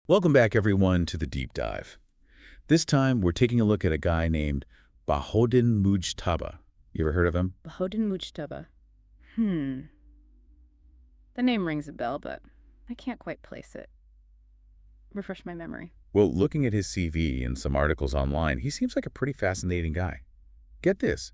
Welcome back, everyone, to the Deep Dive. This time, we're taking a look at a guy named Bahaudin Mujtaba. You ever heard of him? Bahaudin Mujtaba. The name rings a bell, but I can't quite place it. Refresh my memory. Well, looking at his CV and some articles online, he seems like a pretty fascinating guy. Get this.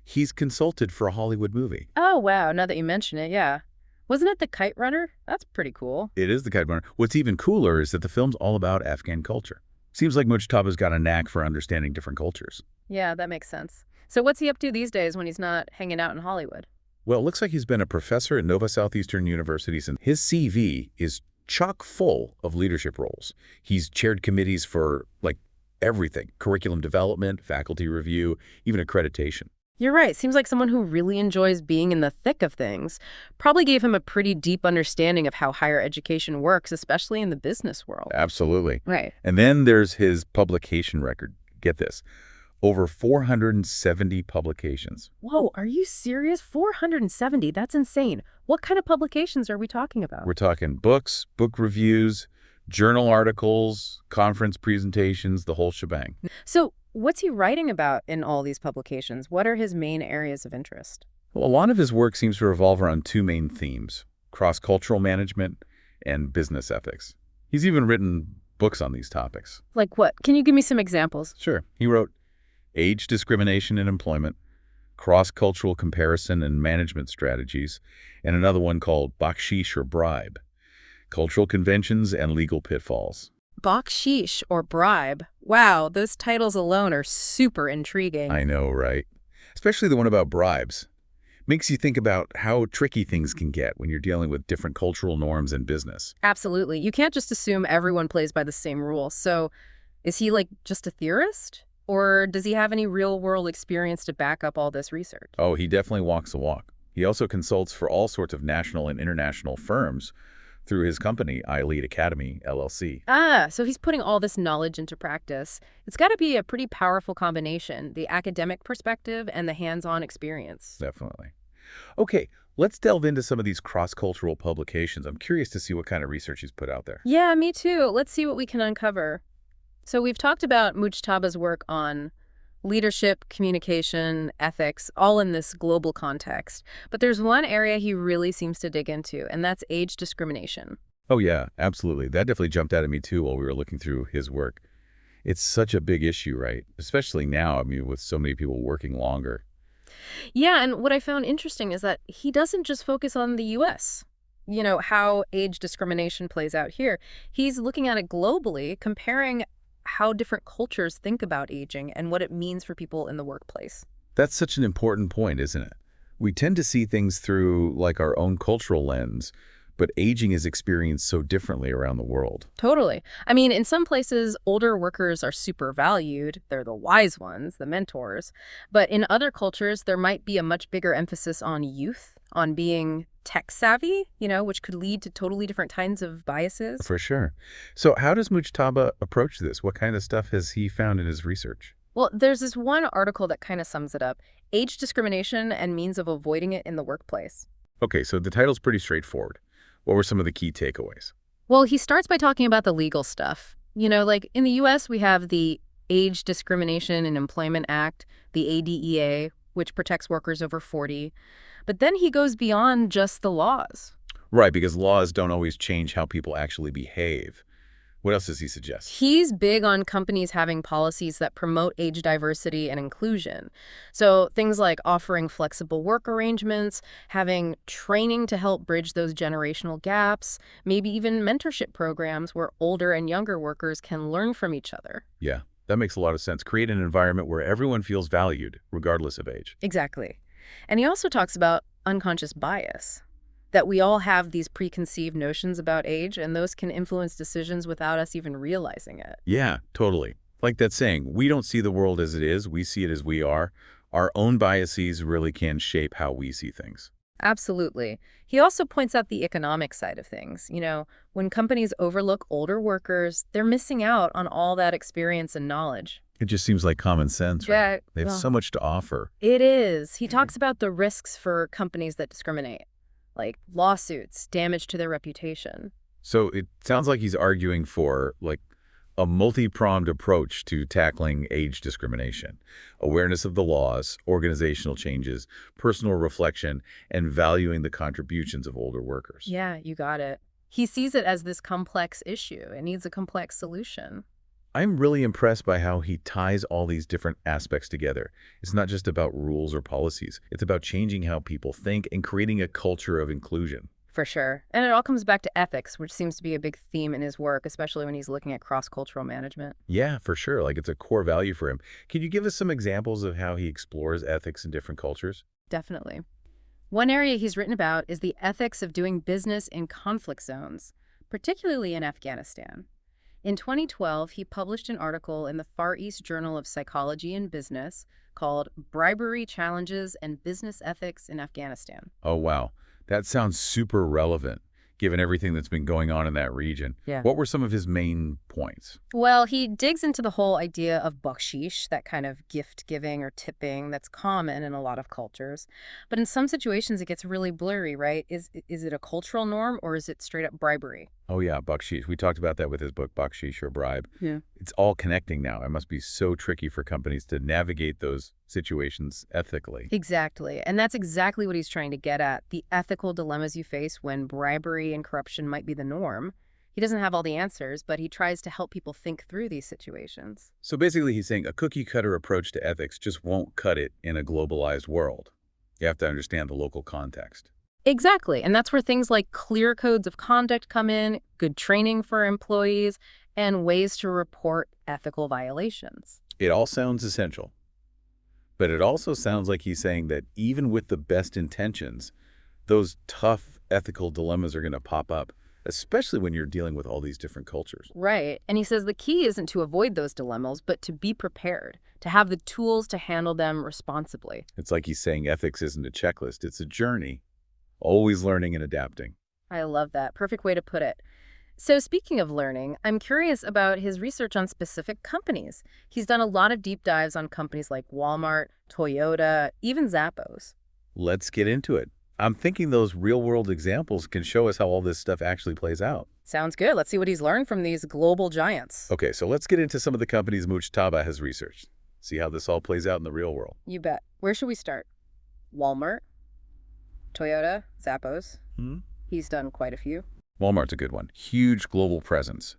He's consulted for a Hollywood movie. Oh, wow. Now that you mention it, yeah. Wasn't it The Kite Runner? That's pretty cool. It is The Kite Runner. What's even cooler is that the film's all about Afghan culture. Seems like Mujtaba's got a knack for understanding different cultures. Yeah, that makes sense. So what's he up to these days when he's not hanging out in Hollywood? Well, it looks like he's been a professor at Nova Southeastern University, and his CV is chock full of leadership roles. He's chaired committees for, everything. Curriculum development, faculty review, even accreditation. You're right. Seems like someone who really enjoys being in the thick of things. Probably gave him a pretty deep understanding of how higher education works, especially in the business world. Absolutely. Right. And then there's his publication record. Get this. Over 470 publications. Whoa, are you serious? 470? That's insane. What kind of publications are we talking about? We're talking books, book reviews, journal articles, conference presentations, the whole shebang. So what's he writing about in all these publications? What are his main areas of interest? Well, a lot of his work seems to revolve around two main themes: cross-cultural management and business ethics. He's even written books on these topics. Like what? Can you give me some examples? Sure. He wrote Age Discrimination in Employment, Cross-Cultural Comparison and Management Strategies, and another one called Baksheesh or Bribe, Cultural Conventions and Legal Pitfalls. Baksheesh or Bribe. Wow, those titles alone are super intriguing. I know, right? Especially the one about bribes. Makes you think about how tricky things can get when you're dealing with different cultural norms in business. Absolutely. You can't just assume everyone plays by the same rules. So is he just a theorist? Or does he have any real-world experience to back up all this research? Oh, he definitely walks the walk. He also consults for all sorts of national and international firms through his company, ILEAD Academy, LLC. Ah, so he's putting all this knowledge into practice. It's got to be a pretty powerful combination, the academic perspective and the hands-on experience. Definitely. Okay, let's delve into some of these cross-cultural publications. I'm curious to see what kind of research he's put out there. Yeah, me too. Let's see what we can uncover. So we've talked about Mujtaba's work on leadership, communication, ethics, all in this global context. But there's one area he really seems to dig into, and that's age discrimination. Oh, yeah, absolutely. That definitely jumped out at me, too, while we were looking through his work. It's such a big issue, right? Especially now, with so many people working longer. Yeah, and what I found interesting is that he doesn't just focus on the U.S., how age discrimination plays out here. He's looking at it globally, comparing how different cultures think about aging and what it means for people in the workplace. That's such an important point, isn't it? We tend to see things through, our own cultural lens, but aging is experienced so differently around the world. Totally. In some places, older workers are super valued. They're the wise ones, the mentors. But in other cultures, there might be a much bigger emphasis on youth, on being tech savvy, which could lead to totally different kinds of biases. For sure. So how does Mujtaba approach this? What kind of stuff has he found in his research? Well, there's this one article that kind of sums it up: age discrimination and means of avoiding it in the workplace. Okay, so the title's pretty straightforward. What were some of the key takeaways? Well, he starts by talking about the legal stuff. In the U.S., we have the Age Discrimination in Employment Act, the ADEA, which protects workers over 40. But then he goes beyond just the laws. Right, because laws don't always change how people actually behave. What else does he suggest? He's big on companies having policies that promote age diversity and inclusion. So things like offering flexible work arrangements, having training to help bridge those generational gaps, maybe even mentorship programs where older and younger workers can learn from each other. Yeah, that makes a lot of sense. Create an environment where everyone feels valued, regardless of age. Exactly. And he also talks about unconscious bias, that we all have these preconceived notions about age, and those can influence decisions without us even realizing it. Yeah, totally. Like that saying, we don't see the world as it is, we see it as we are. Our own biases really can shape how we see things. Absolutely. He also points out the economic side of things. When companies overlook older workers, they're missing out on all that experience and knowledge. It just seems like common sense, right? Yeah, They have well, so much to offer. it is. He talks about the risks for companies that discriminate, like lawsuits, damage to their reputation. So it sounds like he's arguing for, like, a multi-pronged approach to tackling age discrimination: awareness of the laws, organizational changes, personal reflection, and valuing the contributions of older workers. Yeah, you got it. He sees it as this complex issue. It needs a complex solution. I'm really impressed by how he ties all these different aspects together. It's not just about rules or policies. It's about changing how people think and creating a culture of inclusion. For sure. And it all comes back to ethics, which seems to be a big theme in his work, especially when he's looking at cross-cultural management. Yeah, for sure. Like, it's a core value for him. Can you give us some examples of how he explores ethics in different cultures? Definitely. One area he's written about is the ethics of doing business in conflict zones, particularly in Afghanistan. In 2012, he published an article in the Far East Journal of Psychology and Business called Bribery Challenges and Business Ethics in Afghanistan. Oh, wow. That sounds super relevant, given everything that's been going on in that region. Yeah. What were some of his main points? Well, he digs into the whole idea of baksheesh, that kind of gift giving or tipping that's common in a lot of cultures. But in some situations, it gets really blurry, right? Is it a cultural norm or is it straight up bribery? Oh, yeah, Baksheesh. We talked about that with his book, Baksheesh or Bribe. Yeah. It's all connecting now. It must be so tricky for companies to navigate those situations ethically. Exactly. And that's exactly what he's trying to get at, the ethical dilemmas you face when bribery and corruption might be the norm. He doesn't have all the answers, but he tries to help people think through these situations. So basically, he's saying a cookie-cutter approach to ethics just won't cut it in a globalized world. You have to understand the local context. Exactly. And that's where things like clear codes of conduct come in, good training for employees, and ways to report ethical violations. It all sounds essential. But it also sounds like he's saying that even with the best intentions, those tough ethical dilemmas are going to pop up, especially when you're dealing with all these different cultures. Right. And he says the key isn't to avoid those dilemmas, but to be prepared, to have the tools to handle them responsibly. It's like he's saying ethics isn't a checklist, it's a journey, always learning and adapting. I love that. Perfect way to put it. So speaking of learning, I'm curious about his research on specific companies. He's done a lot of deep dives on companies like Walmart, Toyota, even Zappos. Let's get into it. I'm thinking those real-world examples can show us how all this stuff actually plays out. Sounds good. Let's see what he's learned from these global giants. Okay, so let's get into some of the companies Mujtaba has researched. See how this all plays out in the real world. You bet. Where should we start? Walmart? Toyota? Zappos? He's done quite a few. Walmart's a good one. Huge global presence.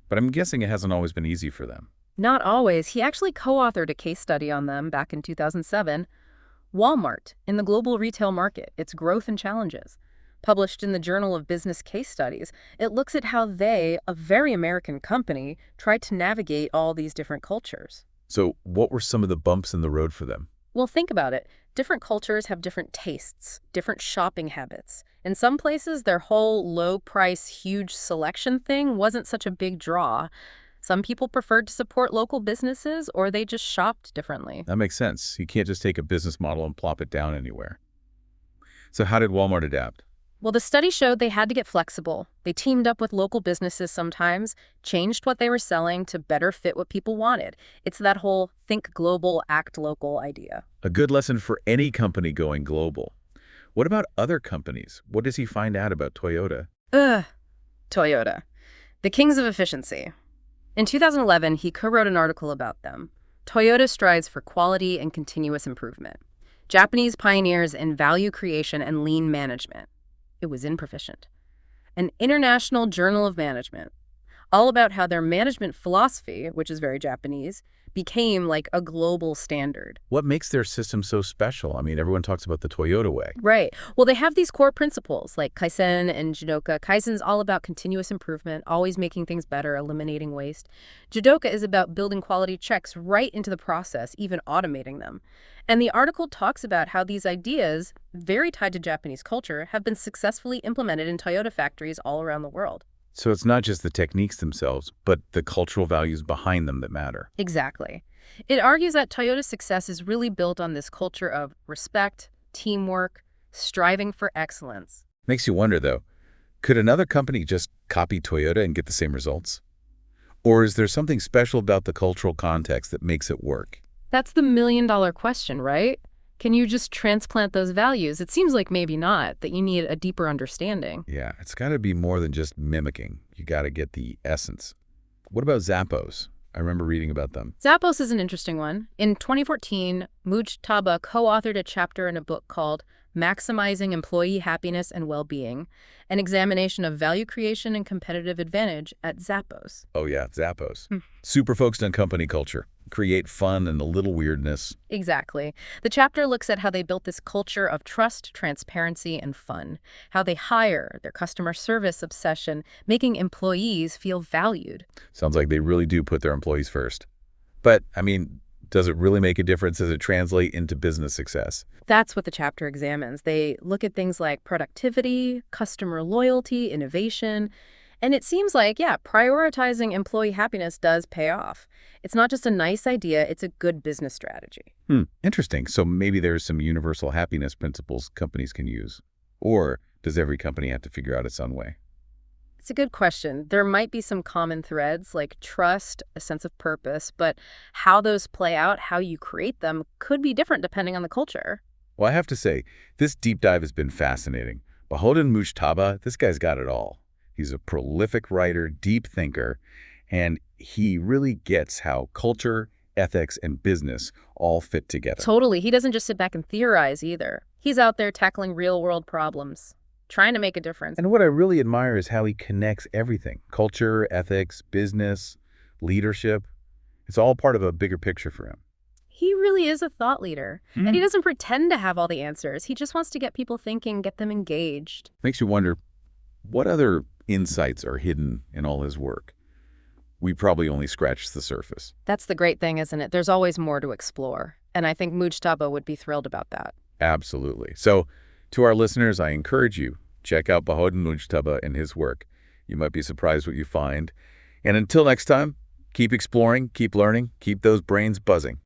But I'm guessing it hasn't always been easy for them. Not always. He actually co-authored a case study on them back in 2007. Walmart in the global retail market, its growth and challenges. Published in the Journal of Business Case Studies, it looks at how they, a very American company, tried to navigate all these different cultures. So what were some of the bumps in the road for them? Well, think about it. Different cultures have different tastes, different shopping habits. In some places, their whole low-price, huge selection thing wasn't such a big draw. Some people preferred to support local businesses, or they just shopped differently. That makes sense. You can't just take a business model and plop it down anywhere. So how did Walmart adapt? Well, the study showed they had to get flexible. They teamed up with local businesses sometimes, changed what they were selling to better fit what people wanted. It's that whole think global, act local idea. A good lesson for any company going global. What about other companies? What does he find out about Toyota? Toyota. The kings of efficiency. In 2011, he co-wrote an article about them. Toyota strives for quality and continuous improvement. Japanese pioneers in value creation and lean management. It was in Proficient. An international journal of management. All about how their management philosophy, which is very Japanese, became like a global standard. What makes their system so special? I mean, everyone talks about the Toyota way. Right. Well, they have these core principles like Kaizen and Jidoka. Kaizen's all about continuous improvement, always making things better, eliminating waste. Jidoka is about building quality checks right into the process, even automating them. And the article talks about how these ideas, very tied to Japanese culture, have been successfully implemented in Toyota factories all around the world. So it's not just the techniques themselves, but the cultural values behind them that matter. Exactly. It argues that Toyota's success is really built on this culture of respect, teamwork, striving for excellence. Makes you wonder, though, could another company just copy Toyota and get the same results? Or is there something special about the cultural context that makes it work? That's the million-dollar question, right? Can you just transplant those values? It seems like maybe not, that you need a deeper understanding. Yeah, it's got to be more than just mimicking. You got to get the essence. What about Zappos? I remember reading about them. Zappos is an interesting one. In 2014, Mujtaba co-authored a chapter in a book called Maximizing Employee Happiness and Well-Being, an examination of value creation and competitive advantage at Zappos. Oh yeah, Zappos. Super focused on company culture. Create fun and a little weirdness. Exactly. The chapter looks at how they built this culture of trust, transparency, and fun, how they hire, their customer service obsession, making employees feel valued. Sounds like they really do put their employees first. But, I mean, does it really make a difference? Does it translate into business success? That's what the chapter examines. They look at things like productivity, customer loyalty, innovation, and it seems like, yeah, prioritizing employee happiness does pay off. It's not just a nice idea, it's a good business strategy. Interesting. So maybe there's some universal happiness principles companies can use. Or does every company have to figure out its own way? It's a good question. There might be some common threads like trust, a sense of purpose, but how those play out, how you create them, could be different depending on the culture. Well, I have to say, this deep dive has been fascinating. Bahaudin Mujtaba, this guy's got it all. He's a prolific writer, deep thinker, and he really gets how culture, ethics, and business all fit together. Totally. He doesn't just sit back and theorize either. He's out there tackling real-world problems, trying to make a difference. And what I really admire is how he connects everything. Culture, ethics, business, leadership. It's all part of a bigger picture for him. He really is a thought leader, and he doesn't pretend to have all the answers. He just wants to get people thinking, get them engaged. Makes you wonder, what other insights are hidden in all his work? We probably only scratched the surface. That's the great thing, isn't it? There's always more to explore, and I think Mujtaba would be thrilled about that. Absolutely. So, to our listeners, I encourage you, check out Bahaudin Mujtaba and his work. You might be surprised what you find. And until next time, keep exploring, keep learning, keep those brains buzzing.